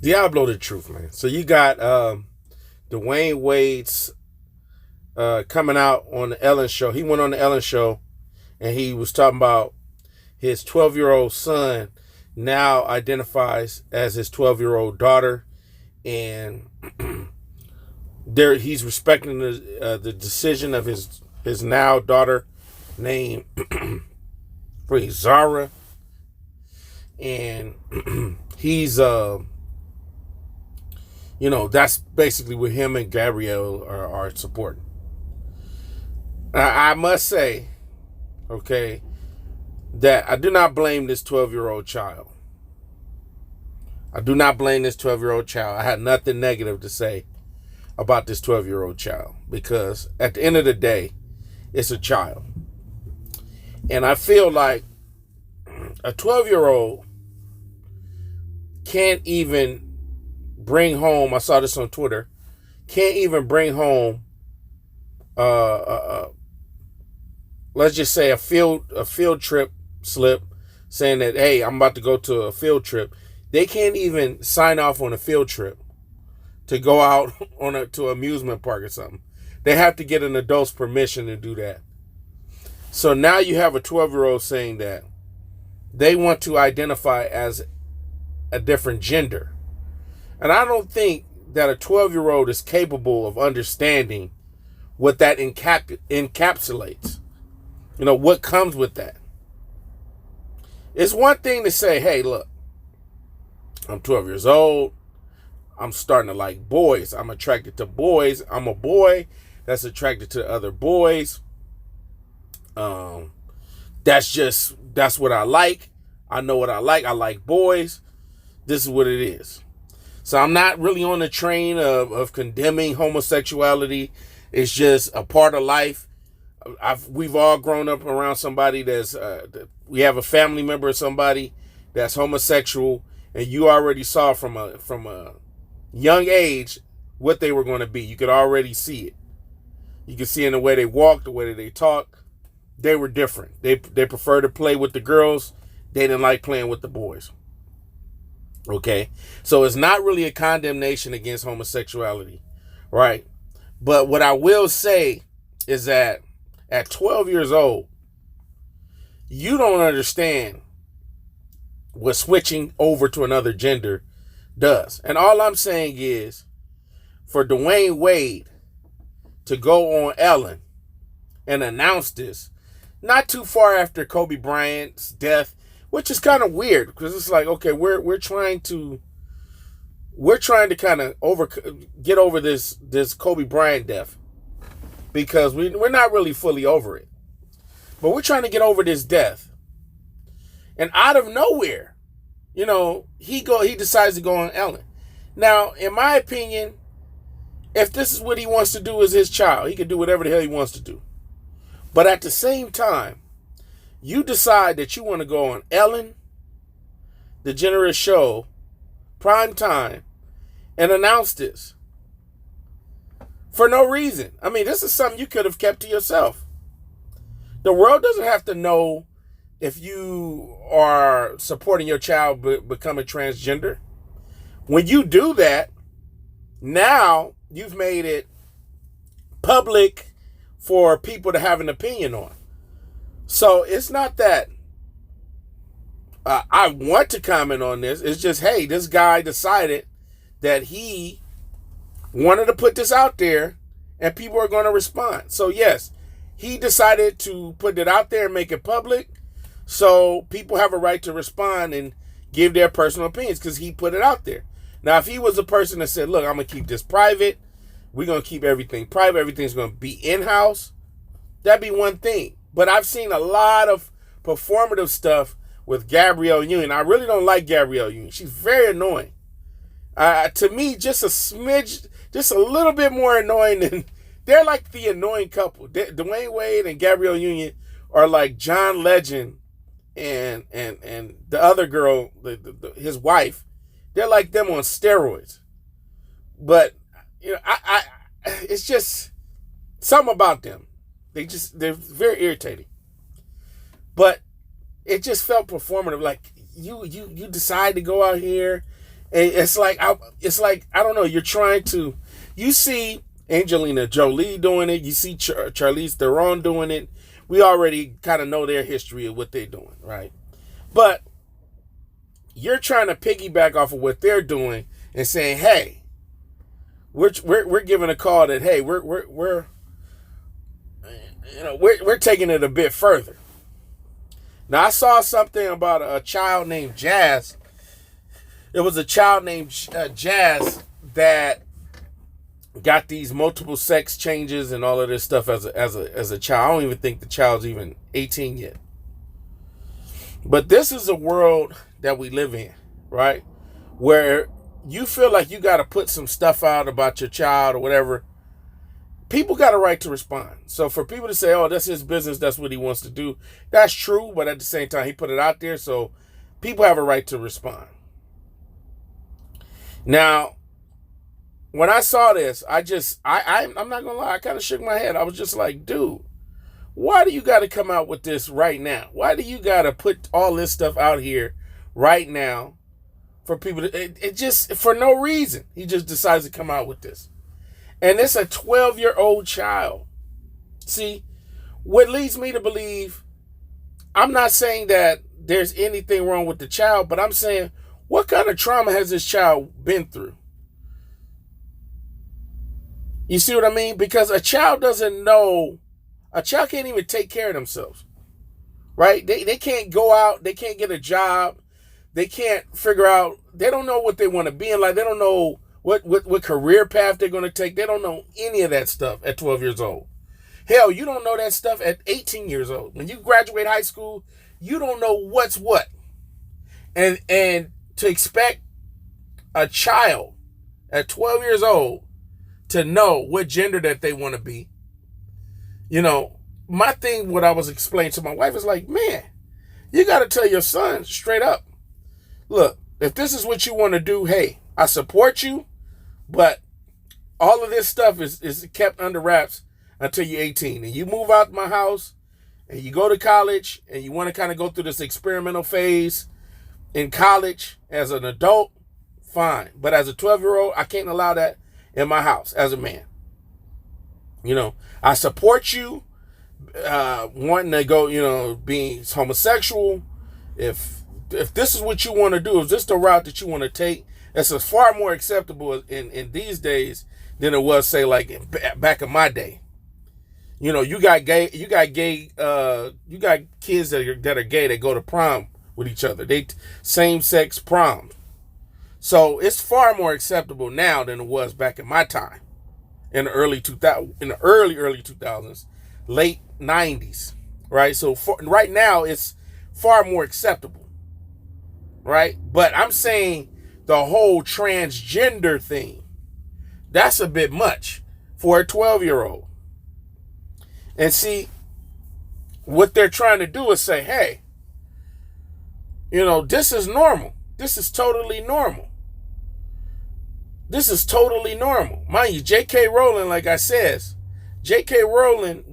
Diablo the truth, man. So you got Dwyane Wade's coming out on the Ellen show. He went on the Ellen show and he was talking about his 12-year-old son now identifies as his 12-year-old daughter, and there he's respecting the decision of his now daughter named Zara, and he's that's basically what him and Gabrielle are supporting. I must say, okay, that I do not blame this 12-year-old child. I do not blame this 12-year-old child. I had nothing negative to say about this 12-year-old child because at the end of the day, it's a child. And I feel like a 12-year-old can't even bring home, I saw this on Twitter, can't even bring home let's just say a field trip slip saying that, hey, I'm about to go to a field trip. They can't even sign off on a field trip to go out to an amusement park or something. They have to get an adult's permission to do that. So now you have a 12-year-old saying that they want to identify as a different gender. And I don't think that a 12-year-old is capable of understanding what that encapsulates. What comes with that. It's one thing to say, hey, look, I'm 12 years old. I'm starting to like boys. I'm attracted to boys. I'm a boy that's attracted to other boys. That's what I like. I know what I like. I like boys. This is what it is. So I'm not really on the train of condemning homosexuality. It's just a part of life. We've all grown up around somebody we have a family member of somebody that's homosexual, and you already saw from a young age what they were going to be. You could already see it. You could see in the way they walk, the way they talk. They were different. They prefer to play with the girls. They didn't like playing with the boys. Okay? So it's not really a condemnation against homosexuality, right? But what I will say is that at 12 years old, you don't understand what switching over to another gender does. And all I'm saying is, for Dwyane Wade to go on Ellen and announce this, not too far after Kobe Bryant's death, which is kind of weird because it's like, okay, we're trying to kind of get over this Kobe Bryant death because we're not really fully over it, but we're trying to get over this death. And out of nowhere, he decides to go on Ellen. Now, in my opinion, if this is what he wants to do as his child, he can do whatever the hell he wants to do. But at the same time, you decide that you want to go on Ellen, the generous show, prime time, and announce this for no reason. I mean, this is something you could have kept to yourself. The world doesn't have to know if you are supporting your child becoming transgender. When you do that, now you've made it public for people to have an opinion on. So it's not that I want to comment on this. It's just, hey, this guy decided that he wanted to put this out there and people are going to respond. So yes, he decided to put it out there and make it public. So people have a right to respond and give their personal opinions because he put it out there. Now, if he was a person that said, look, I'm going to keep this private. We're going to keep everything private. Everything's going to be in-house. That'd be one thing. But I've seen a lot of performative stuff with Gabrielle Union. I really don't like Gabrielle Union. She's very annoying. To me, just a smidge, just a little bit more annoying than... They're like the annoying couple. Dwyane Wade and Gabrielle Union are like John Legend and the other girl, his wife. They're like them on steroids. But, it's just something about them. They're very irritating. But it just felt performative. Like you decide to go out here And it's like I don't know. You're trying to. You see Angelina Jolie doing it. You see Charlize Theron doing it. We already kind of know their history of what they're doing, right? But you're trying to piggyback off of what they're doing and saying, "Hey, we're giving a call that hey, we're taking it a bit further." Now I saw something about a child named Jazz. It was a child named Jazz that got these multiple sex changes and all of this stuff as a child. I don't even think the child's even 18 yet. But this is a world that we live in, right? Where you feel like you got to put some stuff out about your child or whatever. People got a right to respond. So for people to say, oh, that's his business, that's what he wants to do, that's true. But at the same time, he put it out there. So people have a right to respond. Now, when I saw this, I'm not going to lie, I kind of shook my head. I was just like, dude, why do you got to come out with this right now? Why do you got to put all this stuff out here right now for people to, it just, for no reason, he just decides to come out with this. And it's a 12-year-old child. See, what leads me to believe, I'm not saying that there's anything wrong with the child, but I'm saying, what kind of trauma has this child been through? You see what I mean? Because a child doesn't know, a child can't even take care of themselves, right? They can't go out, they can't get a job, they can't figure out, they don't know what they want to be in life, they don't know what career path they're going to take, they don't know any of that stuff at 12 years old. Hell, you don't know that stuff at 18 years old. When you graduate high school, you don't know what's what. And to expect a child at 12 years old to know what gender that they want to be. You know, my thing, what I was explaining to my wife is like, man, you got to tell your son straight up, look, if this is what you want to do, hey, I support you, but all of this stuff is kept under wraps until you're 18. And you move out my house and you go to college and you want to kind of go through this experimental phase in college as an adult, fine. But as a 12-year-old, I can't allow that in my house as a man. You know, I support you wanting to go, being homosexual. If this is what you want to do, if this is the route that you want to take, it's a far more acceptable in these days than it was, say, like back in my day. You know, you got kids that are gay that go to prom with each other. They same-sex prom. So it's far more acceptable now than it was back in my time, in the early 2000s, late 90s, right? So right now it's far more acceptable, right? But I'm saying the whole transgender thing, that's a bit much for a 12-year-old. And see, what they're trying to do is say, hey, this is normal. This is totally normal. This is totally normal. Mind you, J.K. Rowling, like I says, J.K. Rowling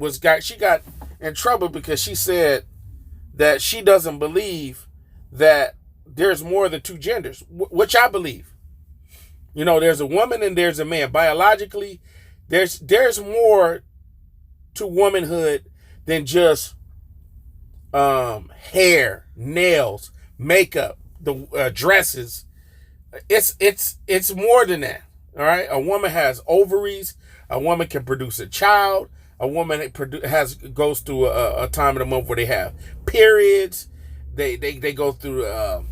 she got in trouble because she said that she doesn't believe that there's more than two genders, which I believe. There's a woman and there's a man. Biologically, there's more to womanhood than just hair, nails, makeup, the dresses. It's more than that. All right, a woman has ovaries. A woman can produce a child. A woman goes through a time in the month where they have periods. They go through.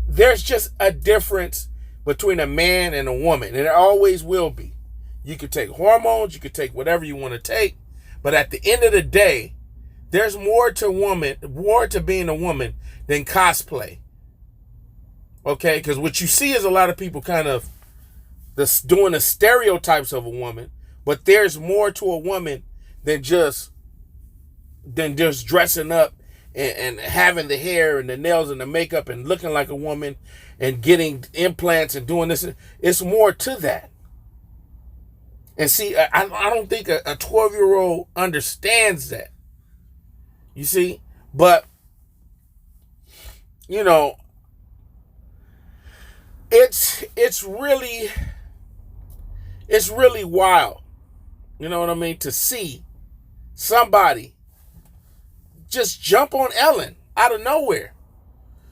There's just a difference between a man and a woman, and there always will be. You could take hormones. You could take whatever you want to take, but at the end of the day, there's more to being a woman than cosplay. Okay, because what you see is a lot of people kind of doing the stereotypes of a woman, but there's more to a woman than just dressing up and having the hair and the nails and the makeup and looking like a woman and getting implants and doing this. It's more to that. And see, I don't think a 12-year-old understands that. You see? But, it's really wild. You know what I mean? To see somebody just jump on Ellen out of nowhere.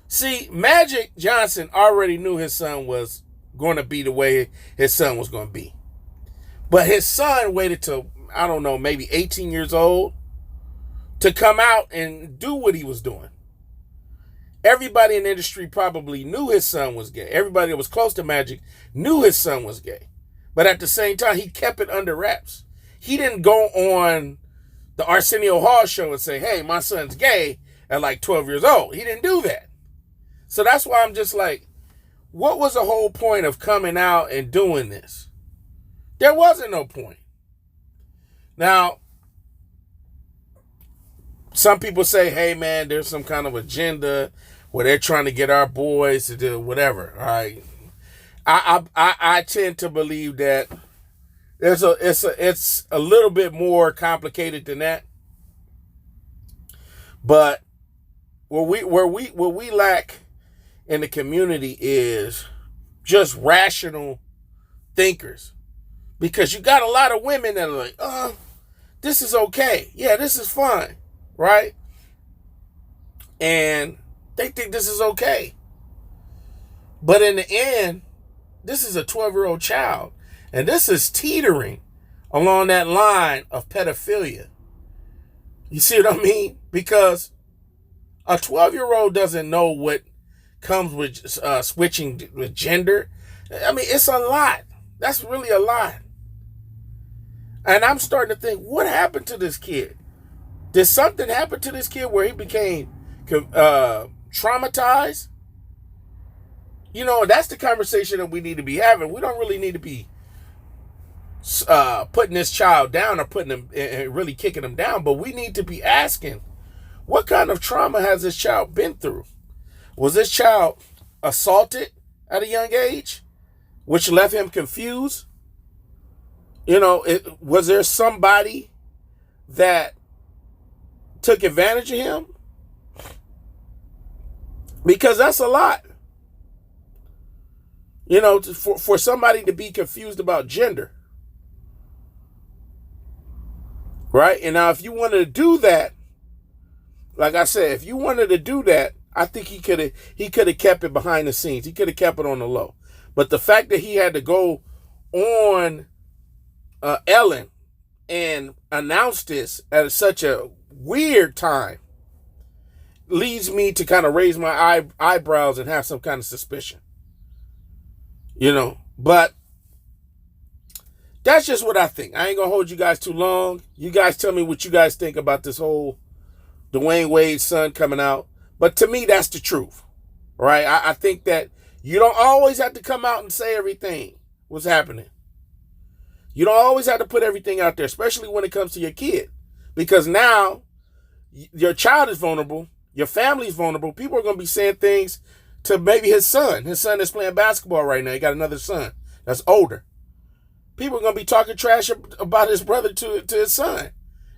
See, Magic Johnson already knew his son was going to be the way his son was going to be. But his son waited till, I don't know, maybe 18 years old to come out and do what he was doing. Everybody in the industry probably knew his son was gay. Everybody that was close to Magic knew his son was gay. But at the same time, he kept it under wraps. He didn't go on the Arsenio Hall show and say, hey, my son's gay at like 12 years old. He didn't do that. So that's why I'm just like, what was the whole point of coming out and doing this? There wasn't no point. Now, some people say, hey, man, there's some kind of agenda where they're trying to get our boys to do whatever. All right. I tend to believe that it's a little bit more complicated than that. But what we lack in the community is just rational thinkers. Because you got a lot of women that are like, this is okay. Yeah, this is fine. Right? And they think this is okay. But in the end, this is a 12-year-old child. And this is teetering along that line of pedophilia. You see what I mean? Because a 12-year-old doesn't know what comes with switching with gender. I mean, it's a lot. That's really a lot. And I'm starting to think, what happened to this kid? Did something happen to this kid where he became traumatized? You know, that's the conversation that we need to be having. We don't really need to be putting this child down or putting him and really kicking him down, but we need to be asking, what kind of trauma has this child been through? Was this child assaulted at a young age, which left him confused? You know, was there somebody that took advantage of him? Because that's a lot. You know, for somebody to be confused about gender. Right? And now if you wanted to do that, like I said, if you wanted to do that, I think he could have kept it behind the scenes. He could have kept it on the low. But the fact that he had to go on Ellen and announce this at such a weird time leads me to kind of raise my eyebrows and have some kind of suspicion. You know, but that's just what I think. I ain't gonna hold you guys too long. You guys tell me what you guys think about this whole Dwyane Wade's son coming out. But to me, that's the truth, right? I think that you don't always have to come out and say everything what's happening. You don't always have to put everything out there, especially when it comes to your kid. Because now your child is vulnerable, your family's vulnerable. People are going to be saying things to maybe his son. His son is playing basketball right now. He got another son that's older. People are going to be talking trash about his brother to his son.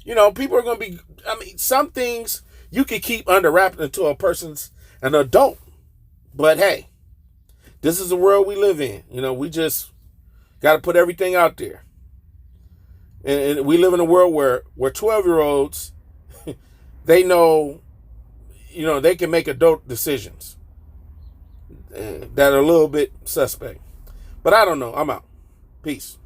You know, people are going to be, I mean, some things you can keep under wraps until a person's an adult. But hey, this is the world we live in. You know, we just got to put everything out there. And we live in a world where 12-year-olds, they know, you know, they can make adult decisions that are a little bit suspect. But I don't know. I'm out. Peace.